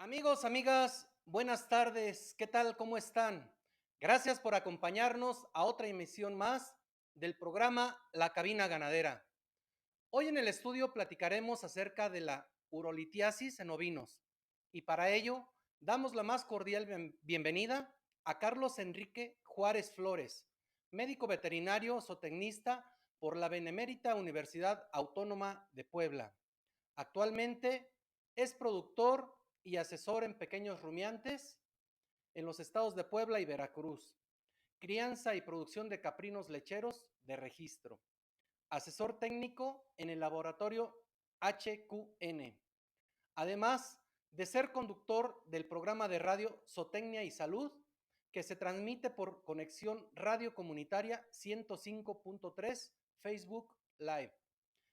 Amigos, amigas, buenas tardes. ¿Qué tal? ¿Cómo están? Gracias por acompañarnos a otra emisión más del programa La Cabina Ganadera. Hoy en el estudio platicaremos acerca de la urolitiasis en ovinos y para ello damos la más cordial bienvenida a Carlos Enrique Juárez Flores, médico veterinario zootecnista por la Benemérita Universidad Autónoma de Puebla. Actualmente es productor y asesor en pequeños rumiantes en los estados de Puebla y Veracruz, crianza y producción de caprinos lecheros de registro, asesor técnico en el laboratorio HQN, además de ser conductor del programa de radio Zootecnia y Salud, que se transmite por conexión radio comunitaria 105.3 Facebook Live.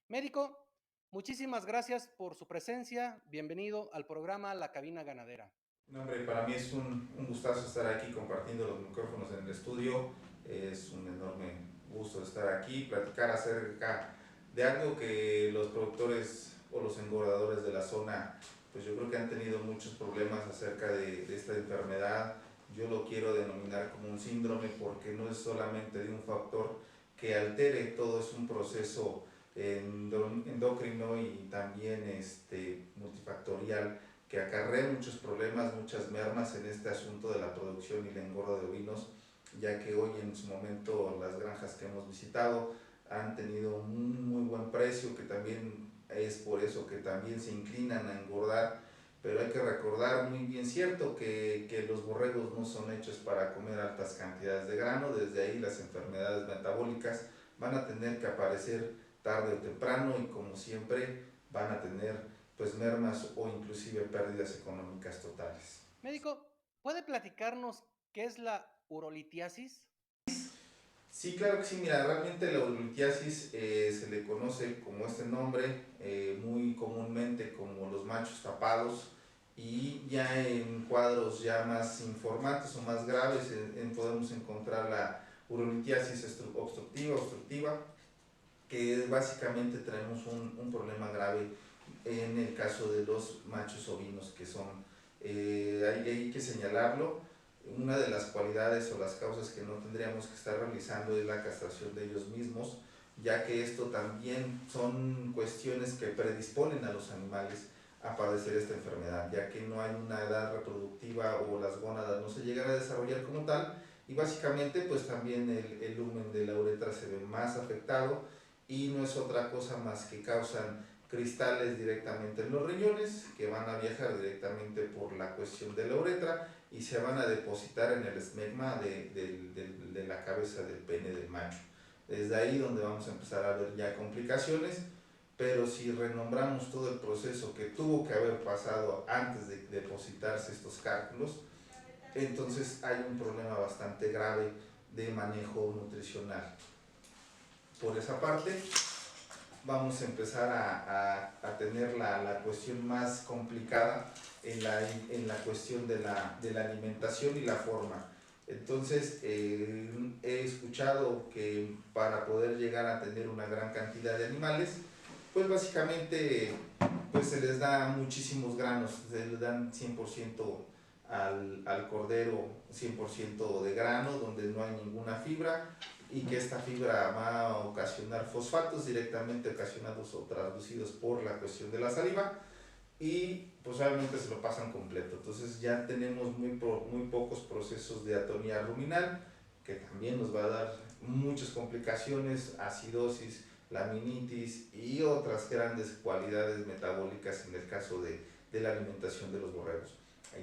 Médico, muchísimas gracias por su presencia. Bienvenido al programa La Cabina Ganadera. No, hombre, para mí es un gustazo estar aquí compartiendo los micrófonos en el estudio. Es un enorme gusto estar aquí, platicar acerca de algo que los productores o los engordadores de la zona, pues yo creo que han tenido muchos problemas acerca de esta enfermedad. Yo lo quiero denominar como un síndrome porque no es solamente de un factor que altere, todo es un proceso endocrino y también multifactorial que acarrea muchos problemas, muchas mermas en este asunto de la producción y la engorda de ovinos, ya que hoy en su momento las granjas que hemos visitado han tenido un muy buen precio, que también es por eso que también se inclinan a engordar, pero hay que recordar muy bien cierto que los borregos no son hechos para comer altas cantidades de grano, desde ahí las enfermedades metabólicas van a tener que aparecer tarde o temprano y como siempre van a tener pues mermas o inclusive pérdidas económicas totales. Médico, ¿puede platicarnos qué es la urolitiasis? Sí, claro que sí, mira, realmente la urolitiasis se le conoce como este nombre, muy comúnmente como los machos tapados, y ya en cuadros ya más informantes o más graves podemos encontrar la urolitiasis obstructiva, que básicamente tenemos un problema grave en el caso de los machos ovinos, que son, hay que señalarlo, una de las cualidades o las causas que no tendríamos que estar realizando es la castración de ellos mismos, ya que esto también son cuestiones que predisponen a los animales a padecer esta enfermedad, ya que no hay una edad reproductiva o las gónadas no se llegan a desarrollar como tal, y básicamente pues también el lumen de la uretra se ve más afectado, y no es otra cosa más que causan cristales directamente en los riñones que van a viajar directamente por la cuestión de la uretra y se van a depositar en el esmegma de la cabeza del pene del macho. Desde ahí donde vamos a empezar a ver ya complicaciones, pero si renombramos todo el proceso que tuvo que haber pasado antes de depositarse estos cálculos, entonces hay un problema bastante grave de manejo nutricional. Por esa parte, vamos a empezar a tener la cuestión más complicada en la cuestión de la alimentación y la forma. Entonces, he escuchado que para poder llegar a tener una gran cantidad de animales, pues básicamente pues se les da muchísimos granos, se les dan 100% al cordero, 100% de grano, donde no hay ninguna fibra, y que esta fibra va a ocasionar fosfatos directamente ocasionados o traducidos por la cuestión de la saliva, y pues obviamente se lo pasan completo. Entonces ya tenemos muy pocos procesos de atonía ruminal, que también nos va a dar muchas complicaciones, acidosis, laminitis y otras grandes cualidades metabólicas en el caso de la alimentación de los borregos.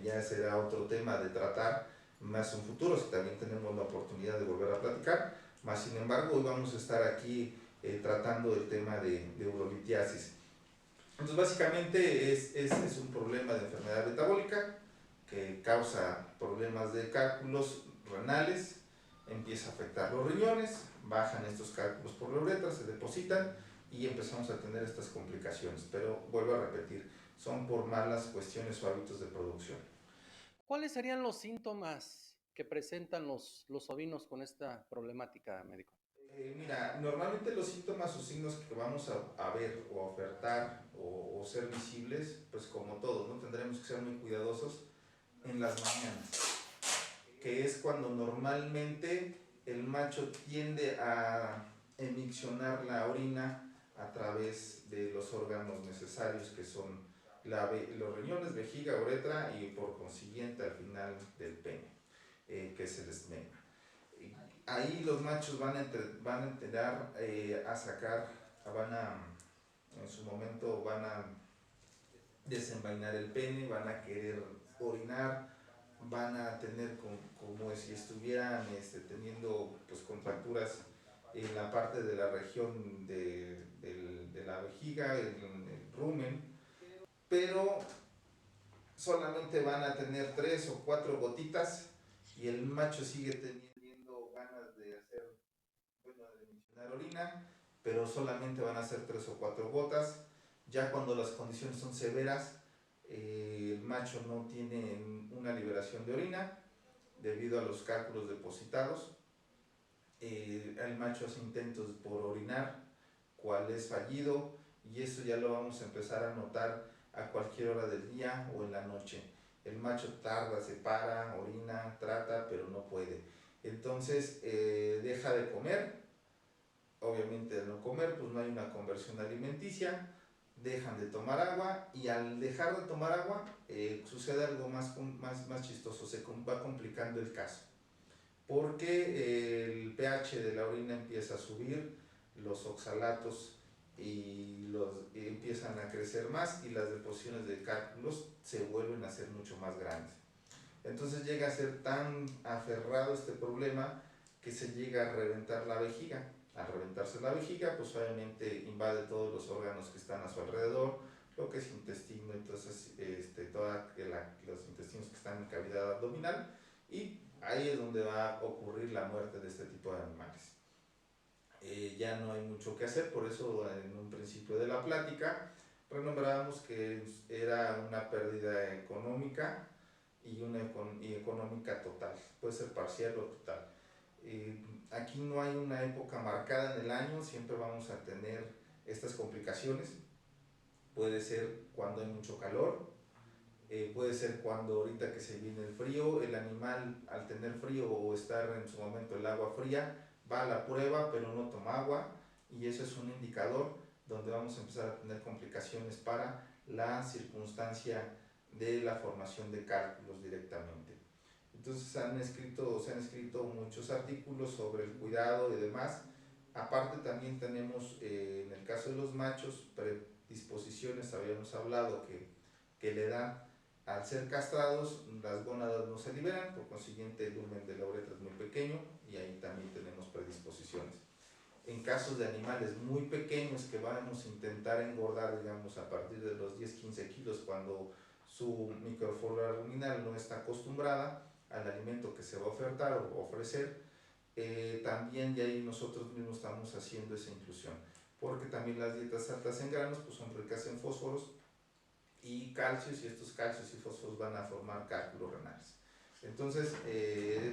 Ya será otro tema de tratar más en futuro, si también tenemos la oportunidad de volver a platicar, más sin embargo hoy vamos a estar aquí tratando el tema de urolitiasis. Entonces básicamente es un problema de enfermedad metabólica que causa problemas de cálculos renales, empieza a afectar los riñones, bajan estos cálculos por la uretra, se depositan y empezamos a tener estas complicaciones. Pero vuelvo a repetir, son por malas cuestiones o hábitos de producción. ¿Cuáles serían los síntomas que presentan los ovinos con esta problemática, médico? Mira, normalmente los síntomas o signos que vamos a ver o a ofertar o ser visibles, pues como todos, ¿no? Tendremos que ser muy cuidadosos en las mañanas, que es cuando normalmente el macho tiende a emiccionar la orina a través de los órganos necesarios que son los riñones, vejiga, uretra y por consiguiente al final del pene, que es el esmegma. Ahí los machos van a entrar a sacar, en su momento van a desenvainar el pene, van a querer orinar, van a tener como si estuvieran teniendo pues, contracturas en la parte de la región de la vejiga, el rumen, pero solamente van a tener 3 o 4 gotitas y el macho sigue teniendo ganas de hacer, bueno, de emisionar orina, pero solamente van a ser 3 o 4 gotas. Ya cuando las condiciones son severas, el macho no tiene una liberación de orina debido a los cálculos depositados. El macho hace intentos por orinar, cual es fallido, y eso ya lo vamos a empezar a notar a cualquier hora del día o en la noche. El macho tarda, se para, orina, trata, pero no puede. Entonces deja de comer. Obviamente al no comer, pues no hay una conversión alimenticia, dejan de tomar agua y al dejar de tomar agua sucede algo más chistoso, se va complicando el caso, porque el pH de la orina empieza a subir, los oxalatos empiezan a crecer más y las deposiciones de cálculos se vuelven a ser mucho más grandes. Entonces llega a ser tan aferrado este problema que se llega a reventar la vejiga. Al reventarse la vejiga, pues obviamente invade todos los órganos que están a su alrededor, lo que es intestino, entonces todos los intestinos que están en cavidad abdominal, y ahí es donde va a ocurrir la muerte de este tipo de animales. Ya no hay mucho que hacer, por eso en un principio de la plática renombrábamos que era una pérdida económica y económica total, puede ser parcial o total. Aquí no hay una época marcada en el año, siempre vamos a tener estas complicaciones. Puede ser cuando hay mucho calor, puede ser cuando ahorita que se viene el frío, el animal al tener frío o estar en su momento el agua fría, va a la prueba pero no toma agua, y eso es un indicador donde vamos a empezar a tener complicaciones para la circunstancia de la formación de cálculos directamente. Entonces se han escrito muchos artículos sobre el cuidado y demás. Aparte también tenemos, en el caso de los machos, predisposiciones, habíamos hablado que le dan, al ser castrados, las gónadas no se liberan, por consiguiente el lumen de la uretra es muy pequeño y ahí también tenemos predisposiciones. En casos de animales muy pequeños que vamos a intentar engordar, digamos, a partir de los 10-15 kilos, cuando su microflora ruminal no está acostumbrada al alimento que se va a ofertar o ofrecer, también ya ahí nosotros mismos estamos haciendo esa inclusión, porque también las dietas altas en granos pues son ricas en fósforos y calcios, y estos calcios y fósforos van a formar cálculos renales. Entonces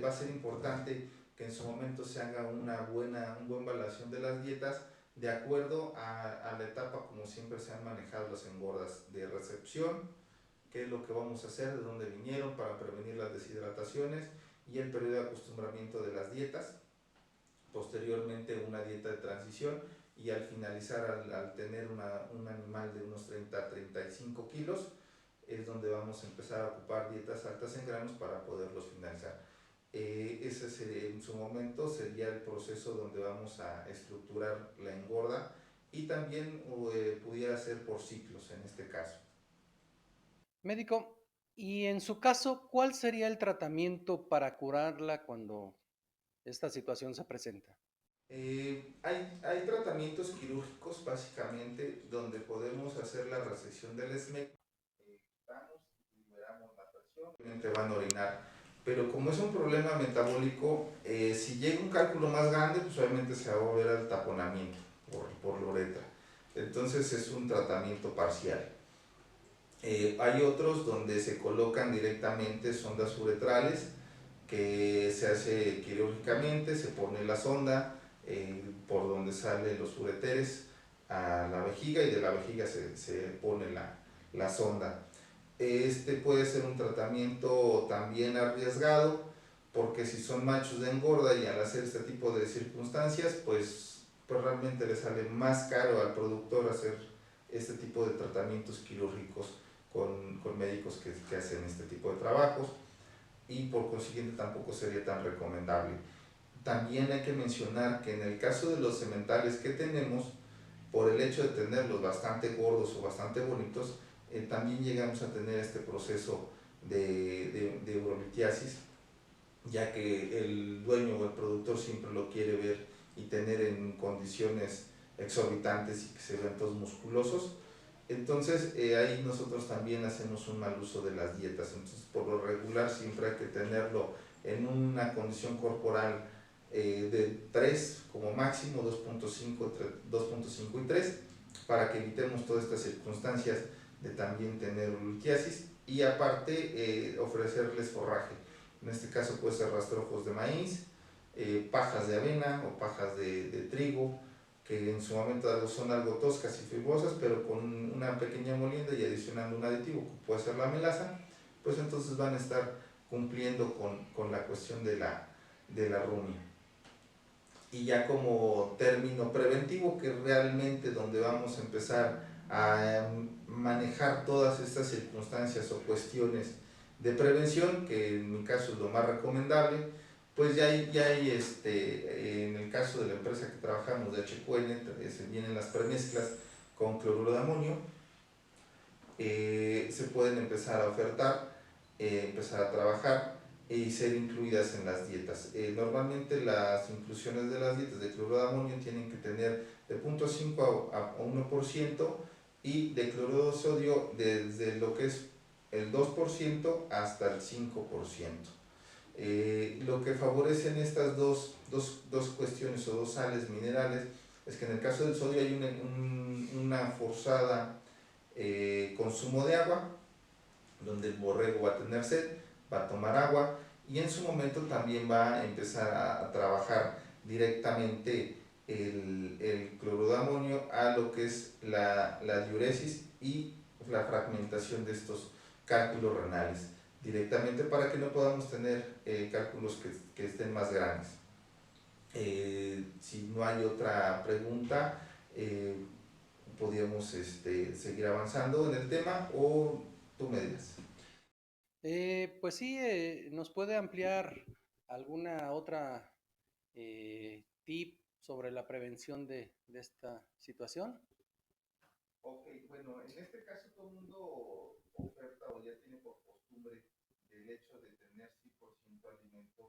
va a ser importante que en su momento se haga una buena evaluación de las dietas de acuerdo a la etapa como siempre se han manejado las engordas de recepción, qué es lo que vamos a hacer, de dónde vinieron para prevenir las deshidrataciones, y el periodo de acostumbramiento de las dietas, posteriormente una dieta de transición, y al finalizar, al tener un animal de unos 30-35 kilos, es donde vamos a empezar a ocupar dietas altas en granos para poderlos finalizar. Ese en su momento sería el proceso donde vamos a estructurar la engorda, y también pudiera ser por ciclos en este caso. Médico, y en su caso, ¿cuál sería el tratamiento para curarla cuando esta situación se presenta? Hay tratamientos quirúrgicos básicamente donde podemos hacer la resección del esmegma, liberamos la presión, obviamente van a orinar, pero como es un problema metabólico, si llega un cálculo más grande, pues obviamente se va a volver al taponamiento por la uretra, entonces es un tratamiento parcial. Hay otros donde se colocan directamente sondas uretrales, que se hace quirúrgicamente, se pone la sonda, por donde salen los ureteres a la vejiga, y de la vejiga se pone la sonda. Este puede ser un tratamiento también arriesgado, porque si son machos de engorda y al hacer este tipo de circunstancias, pues realmente le sale más caro al productor hacer este tipo de tratamientos quirúrgicos con médicos que hacen este tipo de trabajos, y por consiguiente tampoco sería tan recomendable. También hay que mencionar que en el caso de los sementales que tenemos, por el hecho de tenerlos bastante gordos o bastante bonitos, también llegamos a tener este proceso de urolitiasis, ya que el dueño o el productor siempre lo quiere ver y tener en condiciones exorbitantes y que se vean todos musculosos. Entonces ahí nosotros también hacemos un mal uso de las dietas. Entonces, por lo regular siempre hay que tenerlo en una condición corporal de 3 como máximo, 2.5 y 3, para que evitemos todas estas circunstancias de también tener urolitiasis, y aparte ofrecerles forraje. En este caso puede ser rastrojos de maíz, pajas de avena o pajas de trigo, que en su momento son algo toscas y fibrosas, pero con una pequeña molienda y adicionando un aditivo, que puede ser la melaza, pues entonces van a estar cumpliendo con la cuestión de la rumia. Y ya como término preventivo, que realmente donde vamos a empezar a manejar todas estas circunstancias o cuestiones de prevención, que en mi caso es lo más recomendable, pues ya hay en el caso de la empresa que trabajamos de HQN, se vienen las premezclas con cloruro de amonio, se pueden empezar a ofertar, empezar a trabajar y ser incluidas en las dietas. Normalmente las inclusiones de las dietas de cloruro de amonio tienen que tener de 0.5 a 1%, y de cloruro de sodio desde lo que es el 2% hasta el 5%. Lo que favorecen estas dos cuestiones o dos sales minerales es que en el caso del sodio hay una forzada consumo de agua, donde el borrego va a tener sed, va a tomar agua, y en su momento también va a empezar a trabajar directamente el cloruro de amonio a lo que es la diuresis y la fragmentación de estos cálculos renales directamente, para que no podamos tener cálculos que estén más grandes. Si no hay otra pregunta, podríamos seguir avanzando en el tema, o tú me dirás. Pues sí, nos puede ampliar alguna otra tip sobre la prevención de esta situación. Ok, bueno, en este caso todo el mundo oferta o ya tiene por costumbre el hecho de tener 100% alimentos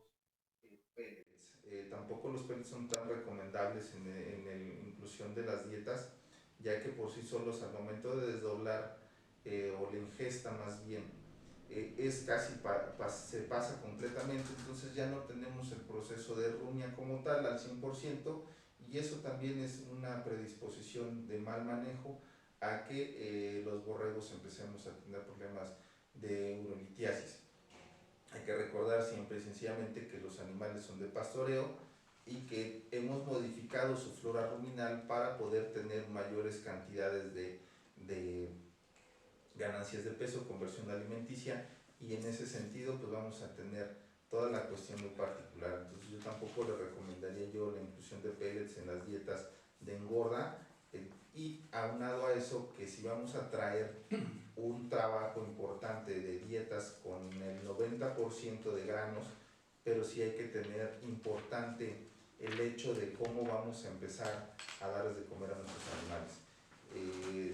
pellets. Tampoco los pellets son tan recomendables en la inclusión de las dietas, ya que por sí solos al momento de desdoblar o la ingesta más bien, es casi se pasa completamente, entonces ya no tenemos el proceso de rumia como tal al 100%, y eso también es una predisposición de mal manejo a que los borregos empecemos a tener problemas de urolitiasis. Hay que recordar siempre y sencillamente que los animales son de pastoreo y que hemos modificado su flora ruminal para poder tener mayores cantidades de ganancias de peso, conversión alimenticia, y en ese sentido pues vamos a tener toda la cuestión muy particular. Entonces yo tampoco le recomendaría yo la inclusión de pellets en las dietas de engorda, y aunado a eso, que si vamos a traer un trabajo importante de dietas con el 90% de granos, pero sí hay que tener importante el hecho de cómo vamos a empezar a darles de comer a nuestros animales.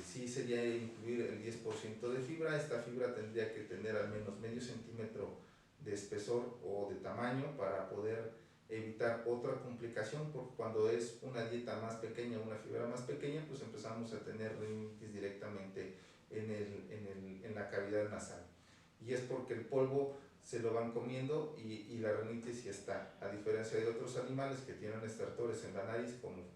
Sí sería incluir el 10% de fibra. Esta fibra tendría que tener al menos medio centímetro de espesor o de tamaño para poder evitar otra complicación, porque cuando es una dieta más pequeña, una fibra más pequeña, pues empezamos a tener rinitis directamente en la cavidad nasal. Y es porque el polvo se lo van comiendo, y la rinitis sí está, a diferencia de otros animales que tienen estertores en la nariz como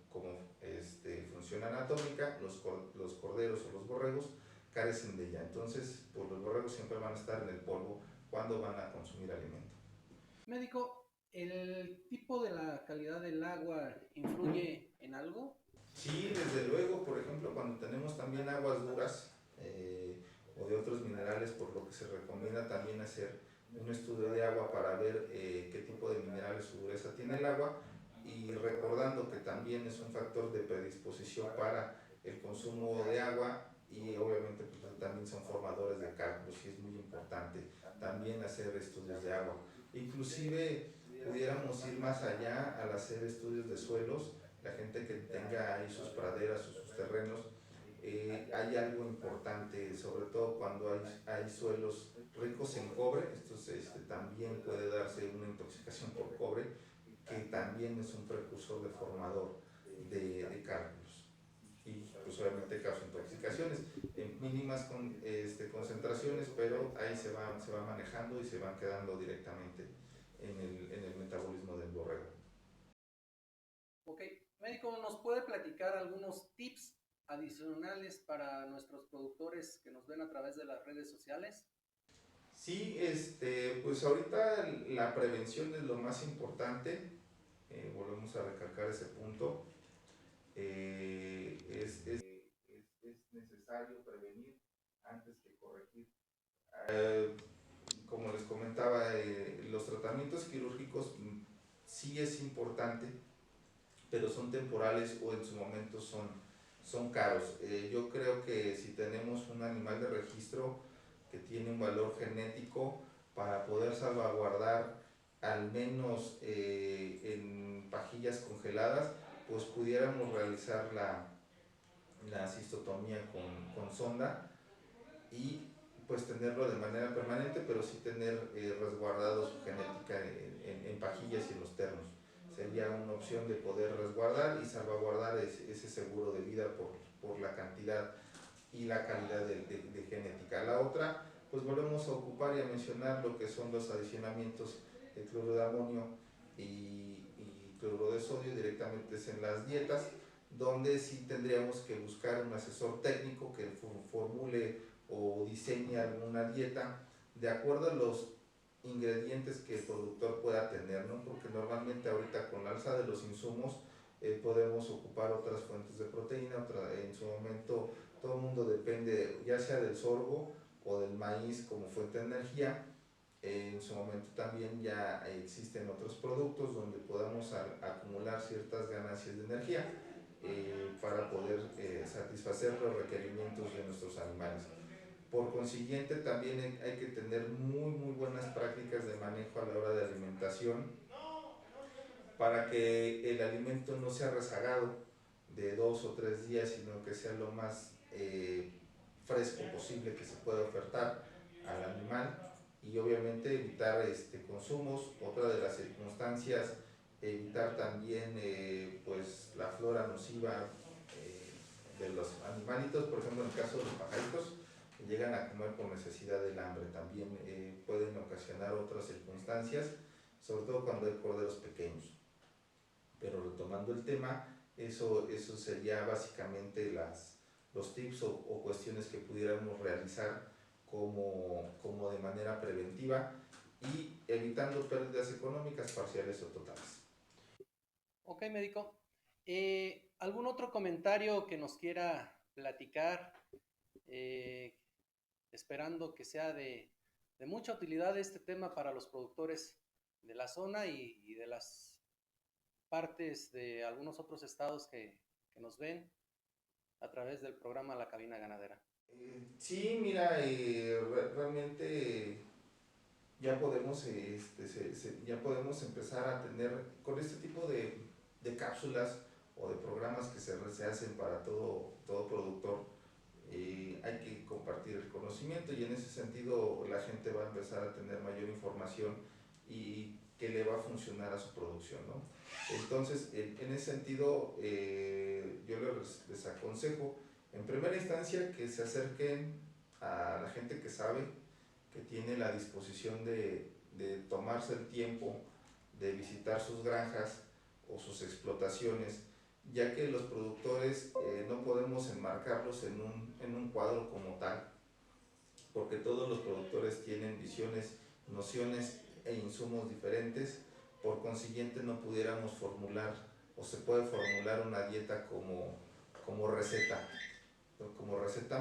función anatómica. Los corderos o los borregos carecen de ella, entonces pues los borregos siempre van a estar en el polvo cuando van a consumir alimento. Médico, ¿El tipo de la calidad del agua influye en algo? Sí, desde luego, por ejemplo, cuando tenemos también aguas duras o de otros minerales, por lo que se recomienda también hacer un estudio de agua para ver qué tipo de minerales o dureza tiene el agua y recordando que también es un factor de predisposición para el consumo de agua y obviamente pues, también son formadores de cálculos y es muy importante también hacer estudios de agua. Inclusive pudiéramos ir más allá al hacer estudios de suelos, la gente que tenga ahí sus praderas o sus terrenos, hay algo importante, sobre todo cuando hay suelos ricos en cobre, esto también puede darse una intoxicación por cobre, que también es un precursor de formador de cálculos. Y pues obviamente causa intoxicaciones en mínimas concentraciones, pero ahí se va manejando y se van quedando directamente en el metabolismo del borrego. Ok, médico, ¿nos puede platicar algunos tips adicionales para nuestros productores que nos ven a través de las redes sociales? Sí, pues ahorita la prevención es lo más importante, volvemos a recalcar ese punto. Es necesario prevenir antes que corregir. Eh, Como les comentaba, los tratamientos quirúrgicos sí es importante, pero son temporales o en su momento son caros. Yo creo que si tenemos un animal de registro que tiene un valor genético para poder salvaguardar al menos en pajillas congeladas, pues pudiéramos realizar la cistotomía con sonda y pues tenerlo de manera permanente, pero sí tener resguardado su genética en pajillas y en los termos. Sería una opción de poder resguardar y salvaguardar ese seguro de vida por la cantidad y la calidad de genética. La otra, pues volvemos a ocupar y a mencionar lo que son los adicionamientos de cloruro de amonio y cloruro de sodio directamente en las dietas, donde sí tendríamos que buscar un asesor técnico que formule o diseñe alguna dieta de acuerdo a los ingredientes que el productor pueda tener, ¿no? Porque normalmente ahorita con la alza de los insumos podemos ocupar otras fuentes de proteína, en su momento todo el mundo depende ya sea del sorgo o del maíz como fuente de energía. En su momento también ya existen otros productos donde podamos acumular ciertas ganancias de energía para poder satisfacer los requerimientos de nuestros animales. Por consiguiente, también hay que tener muy buenas prácticas de manejo a la hora de alimentación para que el alimento no sea rezagado de 2 o 3 días, sino que sea lo más fresco posible que se pueda ofertar al animal y obviamente evitar consumos. Otra de las circunstancias, evitar también pues la flora nociva de los animalitos, por ejemplo en el caso de los pajaritos, llegan a comer por necesidad del hambre, también pueden ocasionar otras circunstancias, sobre todo cuando hay corderos pequeños. Pero retomando el tema, eso sería básicamente los tips o cuestiones que pudiéramos realizar como de manera preventiva y evitando pérdidas económicas parciales o totales. Ok, médico. ¿Algún otro comentario que nos quiera platicar? Eh, Esperando que sea de mucha utilidad este tema para los productores de la zona y de las partes de algunos otros estados que nos ven a través del programa La Cabina Ganadera. Sí, mira, realmente ya podemos, ya podemos empezar a tener con este tipo de cápsulas o de programas que se hacen para todo productor. Hay que compartir el conocimiento y en ese sentido la gente va a empezar a tener mayor información y que le va a funcionar a su producción, ¿no? Entonces, en ese sentido, yo les aconsejo en primera instancia que se acerquen a la gente que sabe, que tiene la disposición de tomarse el tiempo de visitar sus granjas o sus explotaciones, ya que los productores no podemos enmarcarlos en un cuadro como tal, porque todos los productores tienen visiones, nociones e insumos diferentes. por consiguiente no pudiéramos formular o se puede formular una dieta como receta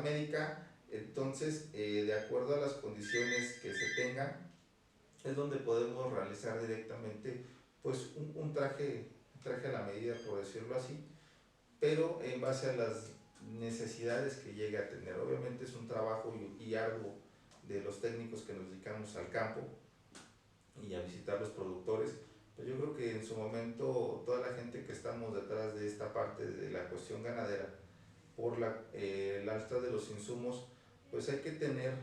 médica. Entonces, de acuerdo a las condiciones que se tengan, es donde podemos realizar directamente pues un traje a la medida, por decirlo así, pero en base a las necesidades que llegue a tener. Obviamente es un trabajo y arduo de los técnicos que nos dedicamos al campo y a visitar los productores, pero yo creo que en su momento toda la gente que estamos detrás de esta parte de la cuestión ganadera, por el alza de los insumos, pues hay que tener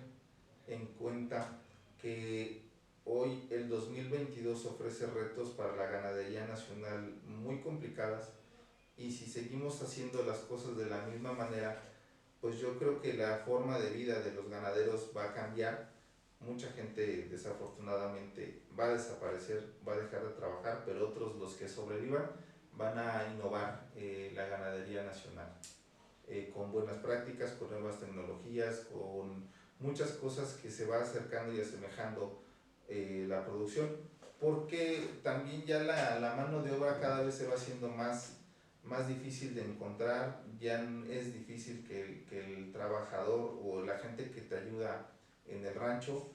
en cuenta que hoy el 2022 ofrece retos para la ganadería nacional muy complicadas, y si seguimos haciendo las cosas de la misma manera, pues yo creo que la forma de vida de los ganaderos va a cambiar. Mucha gente desafortunadamente va a desaparecer, va a dejar de trabajar, pero otros, los que sobrevivan, van a innovar la ganadería nacional con buenas prácticas, con nuevas tecnologías, con muchas cosas que se va acercando y asemejando la producción, porque también ya la mano de obra cada vez se va haciendo más difícil de encontrar. Ya es difícil que el trabajador o la gente que te ayuda en el rancho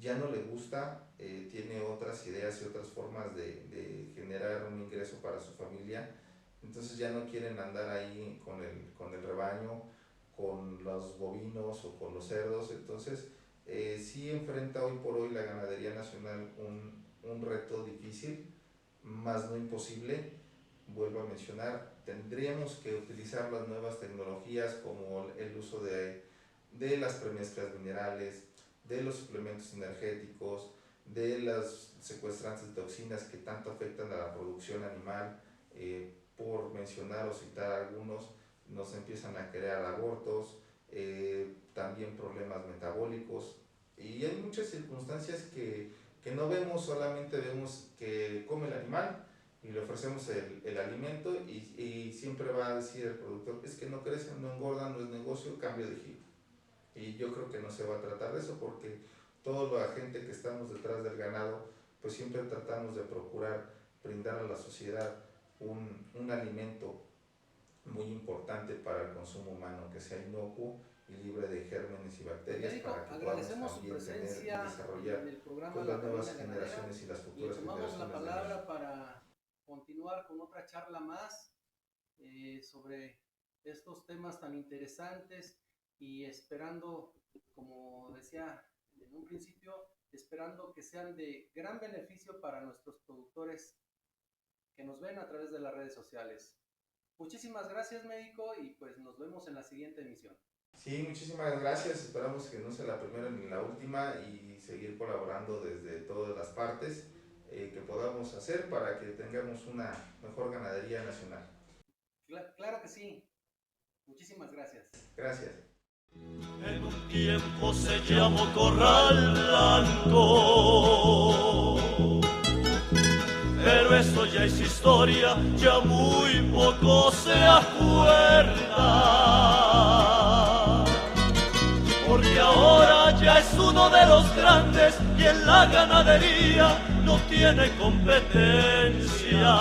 ya no le gusta, tiene otras ideas y otras formas de generar un ingreso para su familia, entonces ya no quieren andar ahí con el rebaño, con los bovinos o con los cerdos. Entonces sí enfrenta hoy por hoy la ganadería nacional un reto difícil, más no imposible. Vuelvo a mencionar, tendríamos que utilizar las nuevas tecnologías como el uso de las premezclas minerales, de los suplementos energéticos, de las secuestrantes de toxinas que tanto afectan a la producción animal. Por mencionar o citar algunos, nos empiezan a crear abortos, también problemas metabólicos, y hay muchas circunstancias que no vemos, solamente vemos que come el animal y le ofrecemos el alimento, y siempre va a decir el productor, es que no crecen, no engordan, no es negocio, cambio de giro. Y yo creo que no se va a tratar de eso, porque toda la gente que estamos detrás del ganado, pues siempre tratamos de procurar brindar a la sociedad un alimento muy importante para el consumo humano, que sea inocuo y libre de gérmenes y bacterias, Médico, para que agradecemos podamos también su tener presencia y desarrollar en el programa pues, La las nuevas Cabina generaciones Ganadera, y las futuras y tomamos generaciones la de palabra México. para continuar con otra charla más sobre estos temas tan interesantes, y esperando, como decía en un principio, esperando que sean de gran beneficio para nuestros productores que nos ven a través de las redes sociales. Muchísimas gracias, médico, y pues nos vemos en la siguiente emisión. Sí, muchísimas gracias. Esperamos que no sea la primera ni la última, y seguir colaborando desde todas las partes que podamos hacer para que tengamos una mejor ganadería nacional. Claro que sí. Muchísimas gracias. Gracias. En un tiempo se llamó Corral Blanco, pero eso ya es historia, ya muy poco se acuerda, porque ahora ya es uno de los grandes y en la ganadería no tiene competencia.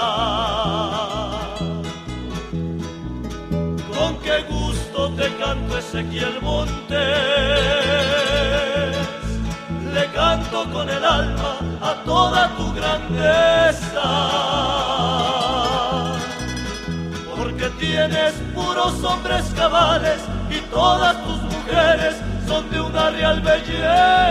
Con qué gusto te canto, Ezequiel Montes, le canto con el alma a toda tu grandeza, porque tienes puros hombres cabales y todas tus mujeres son de una real belleza.